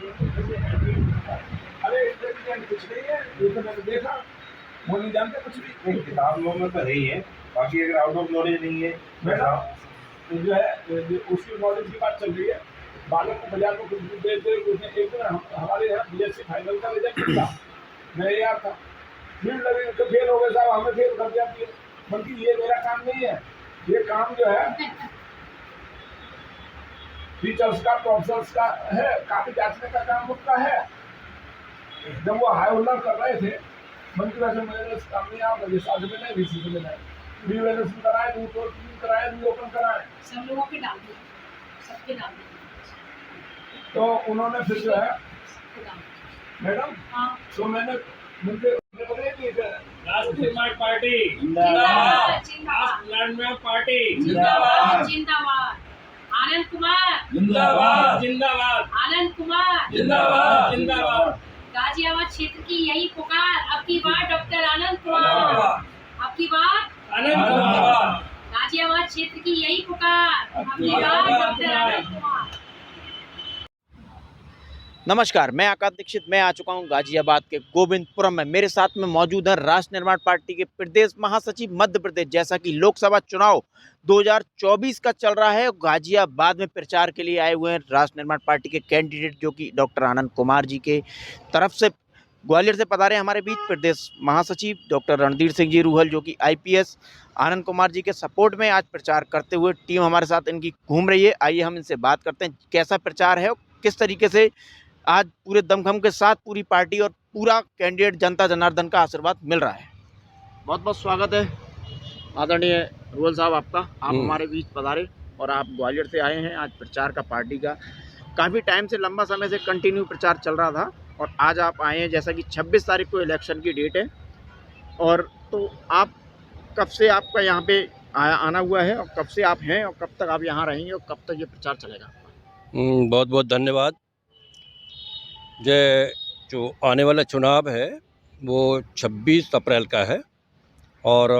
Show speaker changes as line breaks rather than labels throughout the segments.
अरे इंटेलिजेंट कुछ नहीं है, ये तो मैंने देखा, वो नहीं जानते कुछ भी।
नहीं, किताबों में तो है ही है, बाकी अगर आउट ऑफ नॉलेज नहीं है
मैडम जो है उसकी नॉलेज की बात चल रही है। बालक को बाजार में कुछ भी दे दे, उसने एक दिन हमारे यहाँ बीएससी फाइनल का रिजल्ट निकला, मैं यार था, फील्ड लगे तो फेल हो गए साहब, हमें फेल कर दिया। बल्कि ये मेरा काम नहीं है, ये काम जो है टीचर्स का, प्रोफेसर्स का है, काफी जांचने का काम उनका है। जब वो हाई उल्लंघन कर रहे थे, मंत्री वैसे मेरे काम नहीं आप रजिस्ट्रार में नहीं, वीसी में नहीं, रीवैल्यूएशन कराए, कराए, रीओपन कराए,
सब लोगों के डाल दिए, सबके डाल दिए।
तो उन्होंने फिर जो है मैडम,
हाँ,
तो मैंने मुझे
राष्ट्रीय समाज पार्टी
जिंदाबाद जिंदाबाद
राष्ट्रीय लैंडमार्क पार्टी
जिंदाबाद जिंदाबाद। आनंद कुमार
जिंदाबाद जिंदाबाद
आनंद कुमार
जिंदाबाद जिंदाबाद।
गाजियाबाद क्षेत्र की यही पुकार, अब की बार डॉक्टर आनंद कुमार, अब की बार
आनंद कुमार।
गाजियाबाद क्षेत्र की यही पुकार, अब की बार डॉक्टर आनंद कुमार।
नमस्कार, मैं आकाश दीक्षित। मैं आ चुका हूं गाजियाबाद के गोविंदपुरम में। मेरे साथ में मौजूद है राष्ट्र निर्माण पार्टी के प्रदेश महासचिव मध्य प्रदेश। जैसा कि लोकसभा चुनाव 2024 का चल रहा है, गाजियाबाद में प्रचार के लिए आए हुए हैं राष्ट्र निर्माण पार्टी के कैंडिडेट, जो कि डॉक्टर आनंद कुमार जी के तरफ से ग्वालियर से पधारे हमारे बीच प्रदेश महासचिव डॉक्टर रणधीर सिंह जी रूहल, जो कि IPS आनंद कुमार जी के सपोर्ट में आज प्रचार करते हुए टीम हमारे साथ इनकी घूम रही है। आइए हम इनसे बात करते हैं, कैसा प्रचार है और किस तरीके से आज पूरे दमखम के साथ पूरी पार्टी और पूरा कैंडिडेट जनता जनार्दन का आशीर्वाद मिल रहा है। बहुत बहुत स्वागत है आदरणीय रूहल साहब आपका। आप हमारे बीच पधारे और आप ग्वालियर से आए हैं आज प्रचार का पार्टी का। काफ़ी टाइम से, लंबा समय से कंटिन्यू प्रचार चल रहा था और आज आप आए हैं। जैसा कि 26 तारीख को इलेक्शन की डेट है, और तो आप कब से आपका यहाँ पे आना हुआ है और कब से आप हैं और कब तक आप यहाँ रहेंगे और कब तक ये प्रचार चलेगा?
बहुत बहुत धन्यवाद। जो आने वाला चुनाव है वो 26 अप्रैल का है और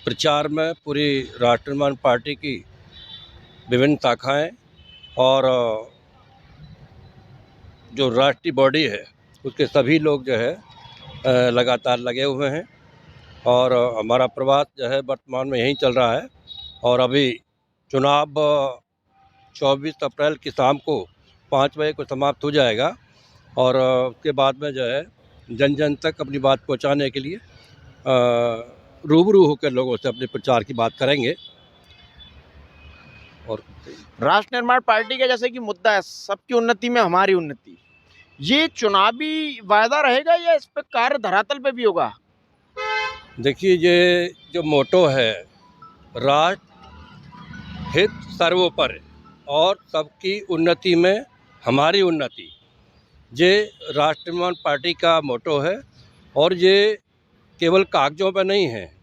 प्रचार में पूरी राष्ट्र निर्माण पार्टी की विभिन्न शाखाएं और जो राष्ट्रीय बॉडी है उसके सभी लोग जो है लगातार लगे हुए हैं और हमारा प्रवास जो है वर्तमान में यहीं चल रहा है। और अभी चुनाव 24 अप्रैल की शाम को 5 बजे को समाप्त हो जाएगा और उसके बाद में जो है जन जन तक अपनी बात पहुंचाने के लिए रूबरू होकर लोगों से अपने प्रचार की बात करेंगे। और
राष्ट्र निर्माण पार्टी का जैसे कि मुद्दा है सबकी उन्नति में हमारी उन्नति, ये चुनावी वायदा रहेगा या इस पर कार्य धरातल पे भी होगा?
देखिए, ये जो मोटो है राष्ट्र हित सर्वोपरि और सबकी उन्नति में हमारी उन्नति, ये राष्ट्र निर्माण पार्टी का मोटो है। और ये केवल कागजों पर नहीं है,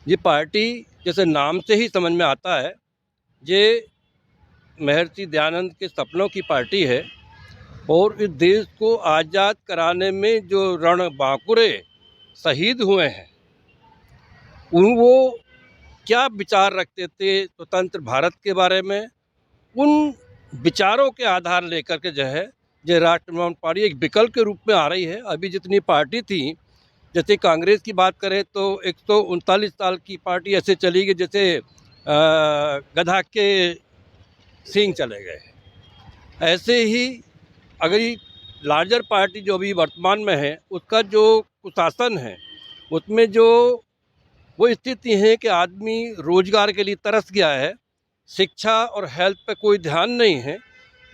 ये पार्टी जैसे नाम से ही समझ में आता है, ये महर्षि दयानंद के सपनों की पार्टी है। और इस देश को आज़ाद कराने में जो रण बांकुरे शहीद हुए हैं, वो क्या विचार रखते थे स्वतंत्र भारत के बारे में, उन विचारों के आधार लेकर के जो है ये राष्ट्र निर्माण पार्टी एक विकल्प के रूप में आ रही है। अभी जितनी पार्टी थी, जैसे कांग्रेस की बात करें तो 139 साल की पार्टी ऐसे चली गई जैसे गधा के सींग चले गए। ऐसे ही अगर ये लार्जर पार्टी जो अभी वर्तमान में है उसका जो कुशासन है, उसमें जो वो स्थिति है कि आदमी रोजगार के लिए तरस गया है, शिक्षा और हेल्थ पे कोई ध्यान नहीं है।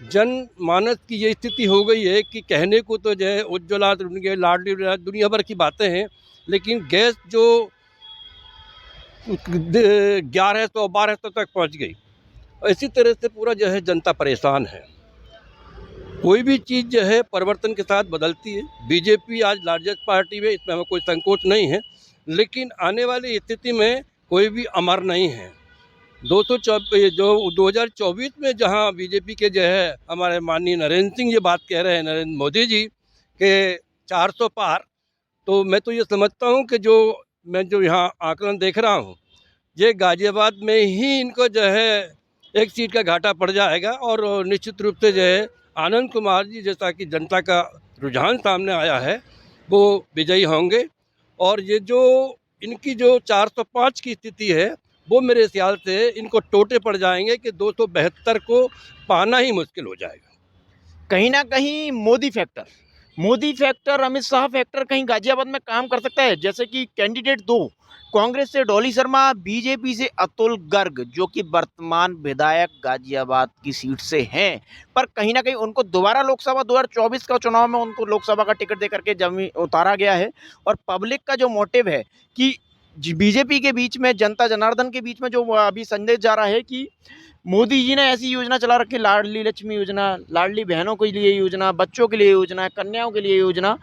जनमानस की ये स्थिति हो गई है कि कहने को तो जो है उज्ज्वला, लाडली, दुनिया भर की बातें हैं, लेकिन गैस जो 1100-1200 तक पहुंच गई। इसी तरह से पूरा जो है जनता परेशान है। कोई भी चीज़ जो है परिवर्तन के साथ बदलती है। बीजेपी आज लार्जेस्ट पार्टी है, इसमें हमें कोई संकोच नहीं है, लेकिन आने वाली स्थिति में कोई भी अमर नहीं है। 2024 में जहां बीजेपी के जो है हमारे माननीय नरेंद्र सिंह ये बात कह रहे हैं, नरेंद्र मोदी जी के 400 पार, तो मैं तो ये समझता हूं कि मैं जो यहाँ आकलन देख रहा हूं, ये गाजियाबाद में ही इनको जो है एक सीट का घाटा पड़ जाएगा और निश्चित रूप से जो है आनंद कुमार जी जैसा कि जनता का रुझान सामने आया है वो विजयी होंगे। और ये जो इनकी जो 405 की स्थिति है वो मेरे ख्याल से इनको टोटे पड़ जाएंगे कि 272 को पाना ही मुश्किल हो जाएगा।
कहीं ना कहीं मोदी फैक्टर, अमित शाह फैक्टर कहीं गाजियाबाद में काम कर सकता है। जैसे कि कैंडिडेट दो, कांग्रेस से डॉली शर्मा, बीजेपी से अतुल गर्ग, जो कि वर्तमान विधायक गाजियाबाद की सीट से हैं, पर कहीं ना कहीं उनको दोबारा लोकसभा 2024 का चुनाव में उनको लोकसभा का टिकट देकर के जमीन उतारा गया है। और पब्लिक का जो मोटिव है कि बीजेपी के बीच में, जनता जनार्दन के बीच में जो अभी संदेश जा रहा है कि मोदी जी ने ऐसी योजना चला रखी, लाडली लक्ष्मी योजना, लाडली बहनों के लिए योजना, बच्चों के लिए योजना, कन्याओं के लिए योजना,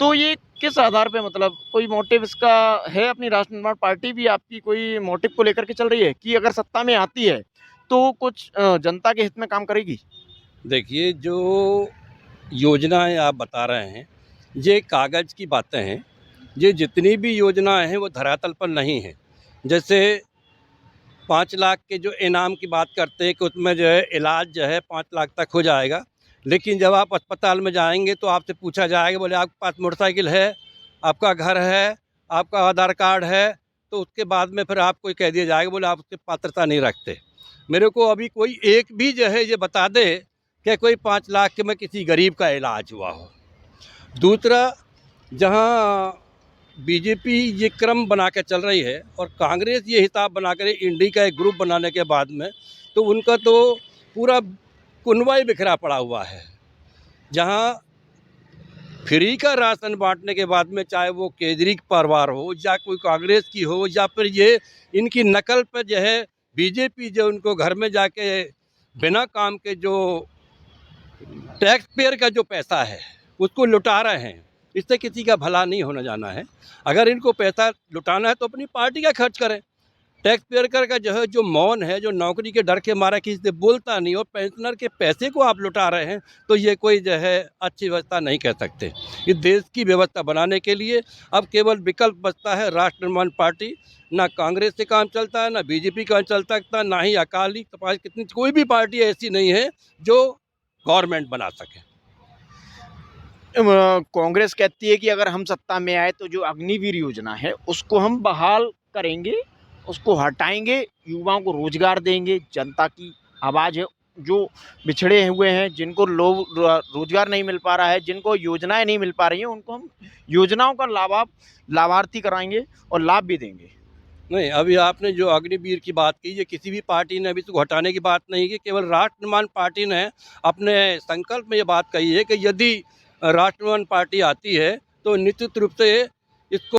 तो ये किस आधार पे, मतलब कोई मोटिव इसका है? अपनी राष्ट्र निर्माण पार्टी भी आपकी कोई मोटिव को लेकर के चल रही है कि अगर सत्ता में आती है तो कुछ जनता के हित में काम करेगी?
देखिए, जो योजनाएं आप बता रहे हैं ये कागज़ की बातें हैं। ये जितनी भी योजनाएं हैं वो धरातल पर नहीं हैं। जैसे 5 लाख के जो इनाम की बात करते हैं कि उसमें जो है इलाज जो है 5 लाख तक हो जाएगा, लेकिन जब आप अस्पताल में जाएंगे तो आपसे पूछा जाएगा, बोले आपके पास मोटरसाइकिल है, आपका घर है, आपका आधार कार्ड है, तो उसके बाद में फिर आपको कह दिया जाएगा, बोले आप उसकी पात्रता नहीं रखते। मेरे को अभी कोई एक भी जो है ये बता दे कि कोई 5 लाख के में किसी गरीब का इलाज हुआ हो। दूसरा, जहाँ बीजेपी ये क्रम बना के चल रही है और कांग्रेस ये हिसाब बना कर इंडी का एक ग्रुप बनाने के बाद में, तो उनका तो पूरा कुनवा ही बिखरा पड़ा हुआ है। जहाँ फ्री का राशन बांटने के बाद में, चाहे वो केजरी परिवार हो या कोई कांग्रेस की हो या फिर ये इनकी नकल पर जो है बीजेपी जो उनको घर में जाके बिना काम के जो टैक्स पेयर का जो पैसा है उसको लुटा रहे हैं, इससे किसी का भला नहीं होना जाना है। अगर इनको पैसा लुटाना है तो अपनी पार्टी का खर्च करें। टैक्स पेयर का जो है जो मौन है, जो नौकरी के डर के मारे किसी से बोलता नहीं और पेंशनर के पैसे को आप लुटा रहे हैं, तो ये कोई जो है अच्छी व्यवस्था नहीं कह सकते। इस देश की व्यवस्था बनाने के लिए अब केवल विकल्प बचता है राष्ट्र निर्माण पार्टी। ना कांग्रेस से काम चलता है, ना बीजेपी का चल सकता, ना ही अकाली तपास, कितनी कोई भी पार्टी ऐसी नहीं है जो गवर्नमेंट बना सके।
कांग्रेस कहती है कि अगर हम सत्ता में आए तो जो अग्निवीर योजना है उसको हम बहाल करेंगे, उसको हटाएंगे, युवाओं को रोजगार देंगे। जनता की आवाज़ है, जो बिछड़े हुए हैं, जिनको लोग रोजगार नहीं मिल पा रहा है, जिनको योजनाएं नहीं मिल पा रही हैं, उनको हम योजनाओं का लाभार्थी कराएंगे और लाभ भी देंगे।
नहीं, अभी आपने जो अग्निवीर की बात की, ये किसी भी पार्टी ने अभी तो हटाने की बात नहीं की। केवल राष्ट्र निर्माण पार्टी ने अपने संकल्प में ये बात कही है कि यदि राष्ट्र निर्माण पार्टी आती है तो निश्चित रूप से इसको